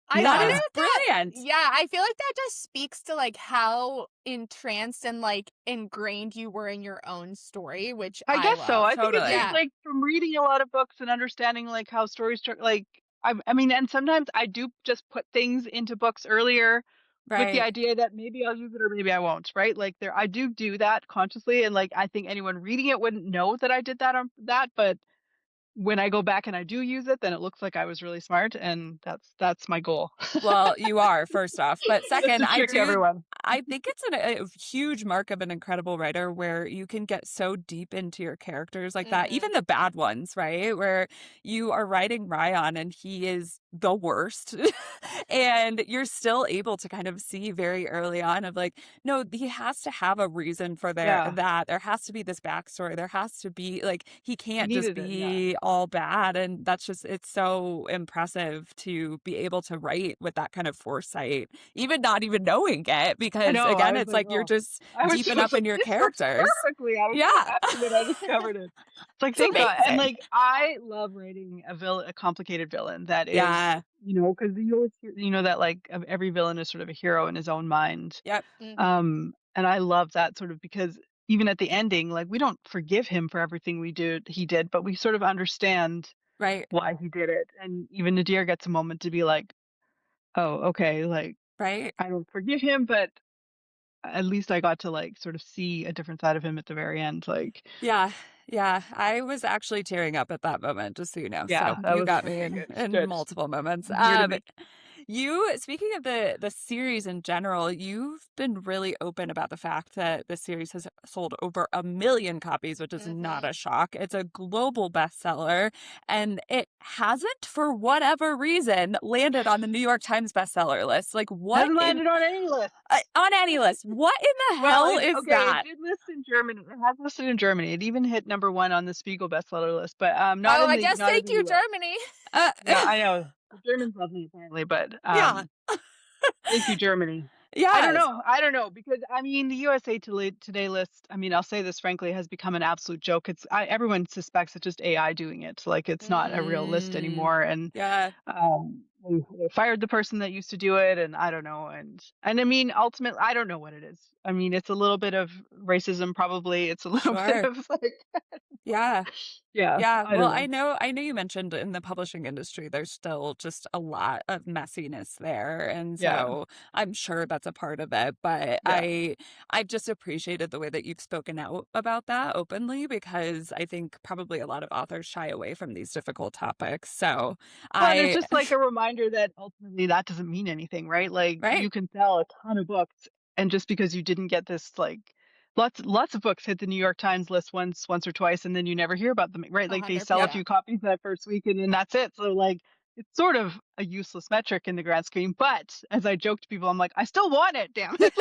Speaker 2: I
Speaker 1: That
Speaker 2: wonder
Speaker 3: yeah.
Speaker 1: is
Speaker 2: if that
Speaker 1: brilliant.
Speaker 2: yeah, I feel like that just speaks to, like, how entranced and, like, ingrained you were in your own story, which
Speaker 3: I
Speaker 2: I
Speaker 3: guess so.
Speaker 2: love.
Speaker 3: I think it's just,
Speaker 1: Totally.
Speaker 2: Yeah.
Speaker 3: like, from reading a lot of books and understanding, like, how stories like, I mean, and sometimes I do just put things into books earlier with the
Speaker 1: Right.
Speaker 3: idea that maybe I'll use it or maybe I won't, right? Like, I do that consciously, and, like, I think anyone reading it wouldn't know that I did that on that, but when I go back and I do use it, then it looks like I was really smart, and that's my goal.
Speaker 1: Well, you are, first off. But
Speaker 3: Just
Speaker 1: second,
Speaker 3: to trick everyone.
Speaker 1: I think it's a huge mark of an incredible writer where you can get so deep into your characters like that, even
Speaker 2: Mhm.
Speaker 1: the bad ones, right? Where you are writing Ryan and he is the worst. And you're still able to kind of see very early on of like, no, he has to have a reason for
Speaker 3: Yeah.
Speaker 1: that. There has to be this backstory. There has to be like he
Speaker 3: He
Speaker 1: can't just
Speaker 3: needed it, yeah.
Speaker 1: be all bad. And that's just it's so impressive to be able to write with that kind of foresight, even not even knowing it,
Speaker 3: I
Speaker 1: because
Speaker 3: know, I
Speaker 1: again,
Speaker 3: was
Speaker 1: it's
Speaker 3: like,
Speaker 1: like you're
Speaker 3: "Oh."
Speaker 1: just
Speaker 3: I was
Speaker 1: deep
Speaker 3: just
Speaker 1: enough in
Speaker 3: like,
Speaker 1: your
Speaker 3: "This works
Speaker 1: characters.
Speaker 3: perfectly." I was so
Speaker 1: Yeah.
Speaker 3: happy that I discovered it. It's like,
Speaker 1: It's
Speaker 3: thank God. And,
Speaker 1: amazing.
Speaker 3: like, I love writing a complicated villain that is,
Speaker 1: Yeah.
Speaker 3: because you always hear that, like, every villain is sort of a hero in his own mind.
Speaker 1: Yep.
Speaker 2: Mhm.
Speaker 3: And I love that sort of because even at the ending, like, we don't forgive him for everything he did, but we sort of understand
Speaker 1: Right.
Speaker 3: why he did it. And even Nadir gets a moment to be like, "Oh, okay, like,
Speaker 1: Right.
Speaker 3: I don't forgive him, but at least I got to, like, sort of see a different side of him at the very end." Like,
Speaker 1: Yeah, yeah. I was actually tearing up at that moment, just so you know.
Speaker 3: yeah,
Speaker 1: So
Speaker 3: that
Speaker 1: you
Speaker 3: was
Speaker 1: got me
Speaker 3: okay, good,
Speaker 1: in
Speaker 3: good.
Speaker 1: multiple moments.
Speaker 3: Dear to me.
Speaker 1: You speaking of the series in general, you've been really open about the fact that the series has sold over 1 million copies, which is not
Speaker 2: Mhm.
Speaker 1: a shock. It's a global bestseller, and it hasn't, for whatever reason, landed on the New York Times bestseller list. Like, what
Speaker 3: Hasn't
Speaker 1: in
Speaker 3: landed on any list.
Speaker 1: on any list? What in the
Speaker 3: Well,
Speaker 1: hell is
Speaker 3: it
Speaker 1: that?
Speaker 3: did list in Germany. It has listed in Germany. It even hit number 1 on the Spiegel bestseller list, but,
Speaker 2: Oh, I guess
Speaker 3: not in
Speaker 2: thank
Speaker 3: the
Speaker 2: you,
Speaker 3: US.
Speaker 2: Germany.
Speaker 1: Uh,
Speaker 3: Yeah, I know. The Germans love me apparently, but,
Speaker 1: yeah.
Speaker 3: thank you, Germany.
Speaker 1: Yes.
Speaker 3: I don't know because, I mean, the USA Today list, I mean, I'll say this frankly, has become an absolute joke. Everyone suspects it's just AI doing it. Like, it's not a
Speaker 2: Mhm.
Speaker 3: real list
Speaker 1: Mm,
Speaker 3: anymore, and,
Speaker 1: yeah,
Speaker 3: they fired the person that used to do it, and I don't know, and I mean, ultimately, I don't know what it is. I mean, it's a little bit of racism probably. It's a little bit
Speaker 1: sure.
Speaker 3: of, like
Speaker 1: Yeah.
Speaker 3: yeah,
Speaker 1: Yeah.
Speaker 3: I
Speaker 1: Well,
Speaker 3: don't know.
Speaker 1: I know you mentioned in the publishing industry there's still just a lot of messiness there. And
Speaker 3: Yeah,
Speaker 1: so I'm sure that's a part of it. But
Speaker 3: yeah.
Speaker 1: I've just appreciated the way that you've spoken out about that openly because I think probably a lot of authors shy away from these difficult topics. So
Speaker 3: Well, and it's
Speaker 1: I
Speaker 3: just like a reminder that ultimately that doesn't mean anything, right? Like,
Speaker 1: right.
Speaker 3: you can sell a ton of books, and just because you didn't get this, like, lots of books hit the New York Times list once or twice, and then you never hear about them, right? Like they sell a
Speaker 1: Yep.
Speaker 3: few
Speaker 2: 100%.
Speaker 3: copies that first week, and then that's it. So like it's sort of a useless metric in the grand scheme. But as I joke to people, I'm like, I still want it, damn it.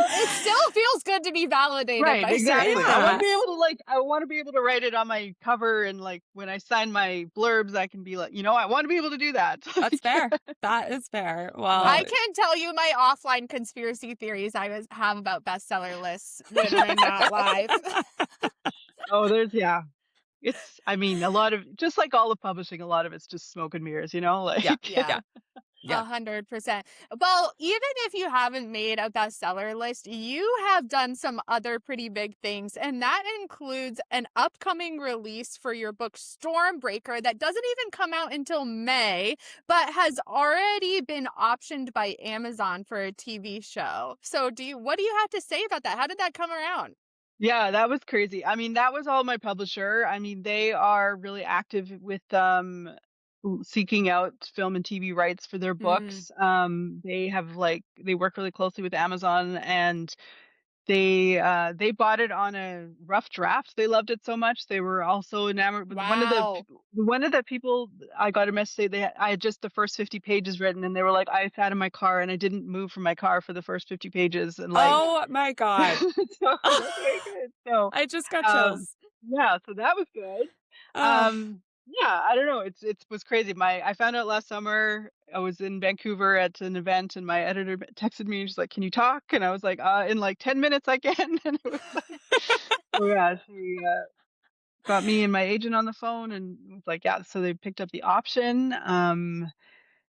Speaker 2: It still feels good to be validated
Speaker 3: Right,
Speaker 2: by
Speaker 3: exactly.
Speaker 2: someone
Speaker 3: I want to
Speaker 1: Yeah.
Speaker 3: be
Speaker 2: else.
Speaker 3: able to I want to be able to write it on my cover, and like when I sign my blurbs, I can be like, I want to be able to do that.
Speaker 1: That's fair. That is fair.
Speaker 3: Yeah.
Speaker 1: Well,
Speaker 2: I can tell you my offline conspiracy theories have about bestseller lists when I'm not live.
Speaker 3: Oh, yeah. I mean, a lot of just like all of publishing, a lot of it's just smoke and mirrors,
Speaker 1: yeah.
Speaker 3: like
Speaker 2: Yeah.
Speaker 1: Yeah. Yeah.
Speaker 2: 100%. Well, even if you haven't made a bestseller list, you have done some other pretty big things, and that includes an upcoming release for your book Stormbreaker that doesn't even come out until May, but has already been optioned by Amazon for a TV show. So, what do you have to say about that? How did that come around?
Speaker 3: Yeah, that was crazy. I mean, that was all my publisher. I mean, they are really active with seeking out film and TV rights for their
Speaker 1: Mm.
Speaker 3: books. They work really closely with Amazon, and they bought it on a rough draft. They loved it so much. They were also enamored with
Speaker 2: Wow.
Speaker 3: one of the people. I got a message say I had just the first 50 pages written, and they were like, I sat in my car and I didn't move from my car for the first 50 pages, and like
Speaker 1: Oh my God.
Speaker 3: so I was like, okay, good. So
Speaker 1: I just got
Speaker 3: um
Speaker 1: chills.
Speaker 3: yeah, so that was good.
Speaker 1: Oh,
Speaker 3: Yeah, I don't know. It was crazy. I found out last summer. I was in Vancouver at an event, and my editor texted me and she's like, "Can you talk?" And I was like, in like 10 minutes I can." And it was like, oh yeah, she got me and my agent on the phone and was like, "Yeah." So they picked up the option.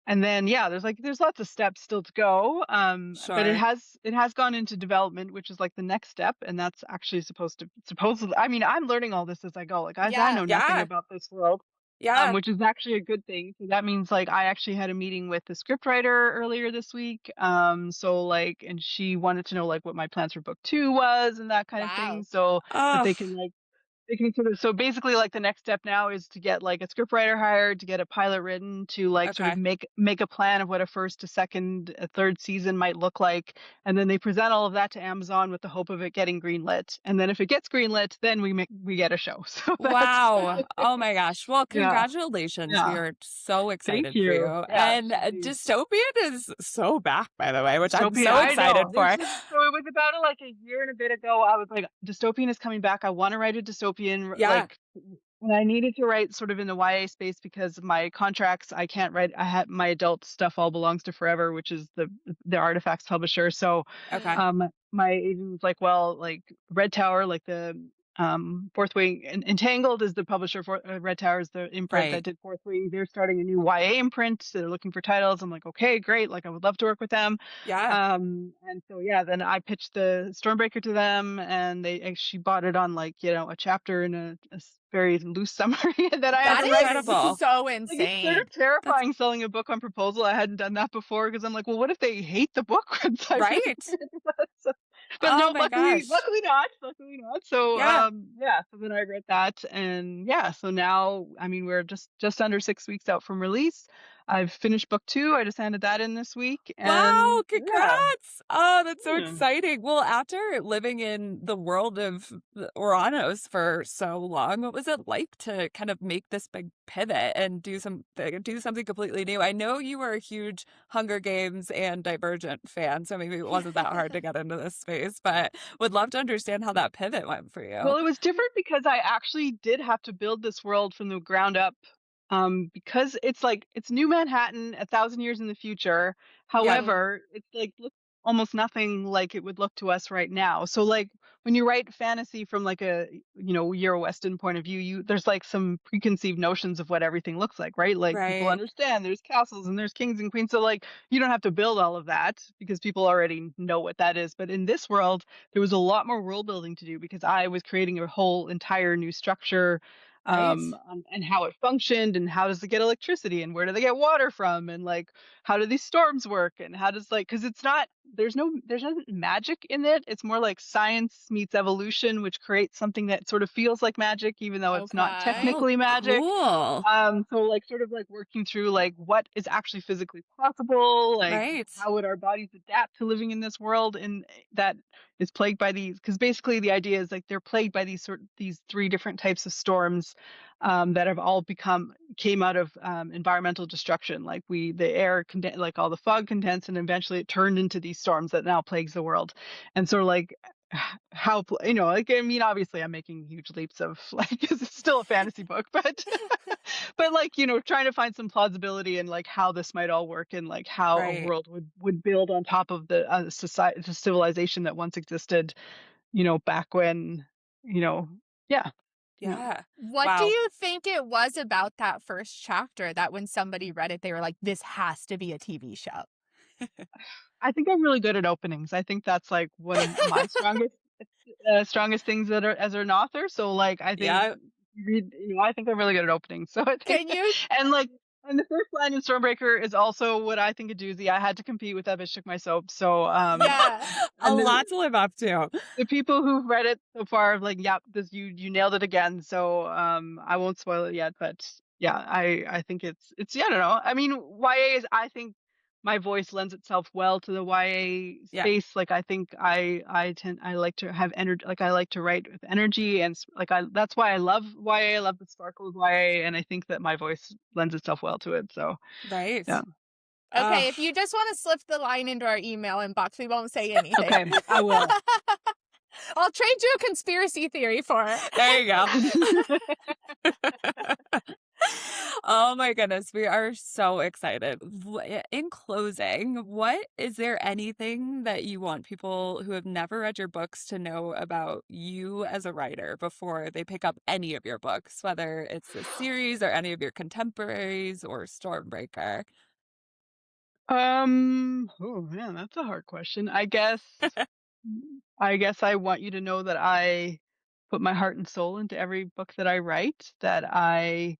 Speaker 3: And then yeah, there's lots of steps still to go. But
Speaker 1: sure.
Speaker 3: it has gone into development, which is like the next step, and that's actually supposedly. I mean, I'm learning all this as I go. Like as I
Speaker 2: Yeah.
Speaker 3: know nothing
Speaker 1: Yeah.
Speaker 3: about this world,
Speaker 1: Yeah.
Speaker 3: which is actually a good thing. So that means like I actually had a meeting with the scriptwriter earlier this week. So like, and she wanted to know like what my plans for book two was and that kind of thing.
Speaker 2: Wow.
Speaker 3: So that
Speaker 1: Oh,
Speaker 3: they can sort of so basically like the next step now is to get like a scriptwriter hired, to get a pilot written, to like sort of
Speaker 1: okay.
Speaker 3: make a plan of what a first, a second, a third season might look like, and then they present all of that to Amazon with the hope of it getting greenlit. And then if it gets greenlit, then we get a show. So that's
Speaker 1: Wow. Oh my gosh. Well,
Speaker 3: yeah,
Speaker 1: congratulations. We
Speaker 3: yeah.
Speaker 1: are so
Speaker 3: Thank
Speaker 1: excited for
Speaker 3: you.
Speaker 1: you.
Speaker 3: Yeah,
Speaker 1: And
Speaker 3: should be.
Speaker 1: Dystopian is so back, by the way, which I'm
Speaker 3: Dystopian,
Speaker 1: so
Speaker 3: I
Speaker 1: excited
Speaker 3: know.
Speaker 1: for.
Speaker 3: So it was about like a year and a bit ago. I was like, dystopian is coming back. I want to write a dystopian.
Speaker 1: Yeah.
Speaker 3: Like, and I needed to write sort of in the YA space because my contracts, I can't write. I had my adult stuff all belongs to Forever, which is the Artifacts publisher. So,
Speaker 1: Okay.
Speaker 3: my agent was like, well, like Red Tower, like the Fourth Wing, Entangled is the publisher for Red Tower is the imprint that
Speaker 1: Right.
Speaker 3: did Fourth Wing. They're starting a new YA imprint. So they're looking for titles. I'm like, okay, great. Like I would love to work with them.
Speaker 1: Yeah.
Speaker 3: And so yeah, then I pitched the Stormbreaker to them, and she bought it on like a chapter in a very loose summary that I had
Speaker 2: That
Speaker 3: to
Speaker 1: That's
Speaker 3: write. It's
Speaker 2: is
Speaker 1: incredible.
Speaker 2: so
Speaker 3: like it's sort
Speaker 2: insane.
Speaker 3: of
Speaker 1: That's
Speaker 3: terrifying selling a book on proposal. I hadn't done that before because I'm like, well, what if they hate the book once I write
Speaker 1: right.
Speaker 3: it? So, but
Speaker 1: Oh
Speaker 3: no,
Speaker 1: my gosh.
Speaker 3: luckily not. So
Speaker 1: Yeah.
Speaker 3: yeah, so then I read that, and yeah, so now I mean we're just under 6 weeks out from release. I've finished book two. I just handed that in this week, and
Speaker 1: Wow,
Speaker 3: yeah.
Speaker 1: congrats. Oh, that's so
Speaker 3: Yeah.
Speaker 1: exciting. Well, after living in the world of the Ouranos for so long, what was it like to kind of make this big pivot and do something completely new? I know you were a huge Hunger Games and Divergent fan, so maybe it wasn't that hard to get into this space, but would love to understand how that pivot went for you.
Speaker 3: Well, it was different because I actually did have to build this world from the ground up. Because it's New Manhattan 1,000 years in the future.
Speaker 1: Yeah,
Speaker 2: Mhm.
Speaker 3: However, it's like look almost nothing like it would look to us right now. So like when you write fantasy from like a Euro Western point of view, there's like some preconceived notions of what everything looks like, right? Like people
Speaker 1: right,
Speaker 3: understand there's castles and there's kings and queens. So like you don't have to build all of that because people already know what that is. But in this world, there was a lot more world building to do because I was creating a whole entire new structure,
Speaker 1: right,
Speaker 3: and how it functioned, and how does it get electricity, and where do they get water from, and like how do these storms work, and how does like because it's not there's no magic in it. It's more like science meets evolution, which creates something that sort of feels like magic, even though it's not
Speaker 2: Okay.
Speaker 1: Oh,
Speaker 3: technically magic.
Speaker 1: cool.
Speaker 3: So like sort of like working through like what is actually physically possible, like
Speaker 1: Right.
Speaker 3: how would our bodies adapt to living in this world and that is plagued by these, because basically the idea is like they're plagued by these three different types of storms that have all came out of environmental destruction. Like the air like all the fog condensed and eventually it turned into these storms that now plagues the world. And so like how, like, I mean, obviously I'm making huge leaps of like, 'cause it's still a fantasy book, but but like, trying to find some plausibility in like how this might all work and like how a
Speaker 1: Right.
Speaker 3: world would build on top of the society, the civilization that once existed, back when, you know, yeah, yeah.
Speaker 1: Yeah.
Speaker 2: What do
Speaker 1: Wow.
Speaker 2: you think it was about that first chapter that when somebody read it, they were like, this has to be a TV show?
Speaker 3: I think I'm really good at openings. I think that's like one of my strongest things that are as an author. So like I think
Speaker 1: Yeah.
Speaker 3: I think I'm really good at openings. So I think
Speaker 2: Can you
Speaker 3: and like and the first line in Stormbreaker is also what I think a doozy. I had to compete with that bitch took my soap. So
Speaker 2: yeah.
Speaker 1: A
Speaker 3: and
Speaker 1: lot to live up to.
Speaker 3: the people who've read it so far have like, yep, this you nailed it again. So I won't spoil it yet, but yeah, I think it's yeah, I don't know. I mean, YA is, I think my voice lends itself well to the YA
Speaker 1: Yeah.
Speaker 3: space. Like I think I like to have energy, like I like to write with energy and like that's why I love YA. I love the sparkle of YA and I think that my voice lends itself well to it. So
Speaker 1: Right.
Speaker 3: yeah.
Speaker 2: Okay,
Speaker 1: Oh,
Speaker 2: if you just want to slip the line into our email inbox, we won't say anything.
Speaker 3: Okay, I will.
Speaker 2: I'll trade you a conspiracy theory for it.
Speaker 1: there you go. Oh my goodness, we are so excited. In closing, what is there anything that you want people who have never read your books to know about you as a writer before they pick up any of your books, whether it's the series or any of your contemporaries or Stormbreaker?
Speaker 3: Oh man, that's a hard question. I guess I want you to know that I put my heart and soul into every book that I write, that I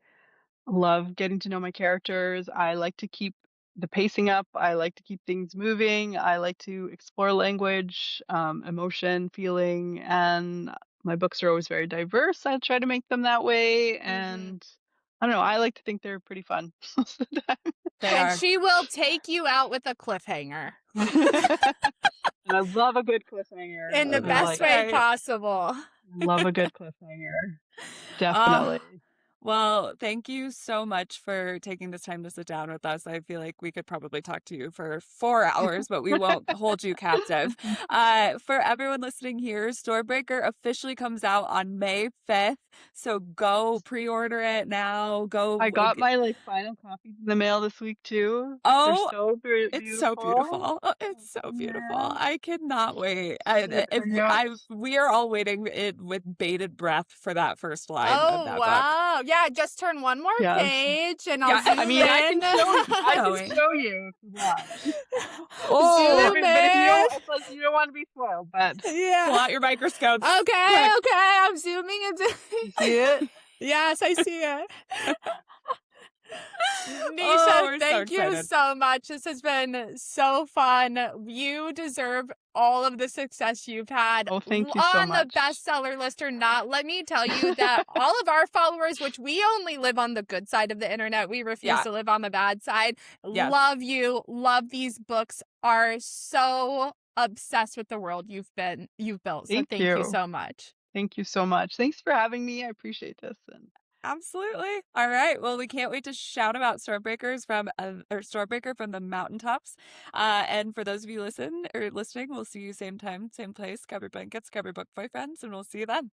Speaker 3: love getting to know my characters. I like to keep the pacing up. I like to keep things moving. I like to explore language, emotion, feeling, and my books are always very diverse. I try to make them that way.
Speaker 2: hmm
Speaker 3: And I don't know, I like to think they're pretty fun most of the time.
Speaker 1: They
Speaker 2: And
Speaker 1: are.
Speaker 2: she will take you out with a cliffhanger
Speaker 3: And I love a good cliffhanger.
Speaker 2: in the
Speaker 3: I
Speaker 2: best
Speaker 3: like
Speaker 2: way
Speaker 1: Right.
Speaker 2: possible.
Speaker 3: love a good cliffhanger.
Speaker 1: Oh,
Speaker 3: Definitely.
Speaker 1: well, thank you so much for taking this time to sit down with us. I feel like we could probably talk to you for 4 hours, but we won't hold you captive. For everyone listening here, Stormbreaker officially comes out on May 5th. So go pre-order it now.
Speaker 3: I got my like final copies in the mail this week too. They're
Speaker 1: Oh,
Speaker 3: so
Speaker 1: it's so
Speaker 3: beautiful.
Speaker 1: beautiful. Oh, it's so beautiful.
Speaker 3: Yeah.
Speaker 1: I cannot wait.
Speaker 3: Good for you.
Speaker 1: We are all waiting with bated breath for that first line of
Speaker 2: Oh
Speaker 1: that book.
Speaker 2: wow! Yeah, just turn one more
Speaker 3: Yes.
Speaker 2: page, and I'll
Speaker 1: Yeah,
Speaker 2: zoom
Speaker 3: I mean, I can
Speaker 2: in.
Speaker 3: show you. I
Speaker 1: Going.
Speaker 3: can show you if you want.
Speaker 1: Oh,
Speaker 2: Zoom
Speaker 3: But if you
Speaker 2: in.
Speaker 3: don't, it's like you don't want to be spoiled. But
Speaker 1: pull
Speaker 2: Yeah.
Speaker 1: out your microscopes.
Speaker 2: Okay,
Speaker 1: Quick.
Speaker 2: okay. I'm zooming into.
Speaker 3: you see it?
Speaker 2: Yes, I see it.
Speaker 1: Oh,
Speaker 2: Nisha,
Speaker 1: we're so
Speaker 2: thank you
Speaker 1: excited.
Speaker 2: so much. This has been so fun. You deserve all of the success you've had
Speaker 3: Oh, thank you so
Speaker 2: on the
Speaker 3: much.
Speaker 2: bestseller list or not. Let me tell you that all of our followers, which we only live on the good side of the internet, we refuse
Speaker 1: Yeah.
Speaker 2: to live on the bad side.
Speaker 1: Yes.
Speaker 2: Love you. Love these books. Are so obsessed with the world you've built. So
Speaker 3: Thank
Speaker 2: thank you
Speaker 3: you.
Speaker 2: so much.
Speaker 3: Thank you so much. Thanks for having me. I appreciate this. And
Speaker 1: Absolutely. All right. Well, we can't wait to shout about Stormbreaker from the mountaintops. And for those of you listening, we'll see you same time, same place. Grab your blankets, grab your book boyfriends, and we'll see you then.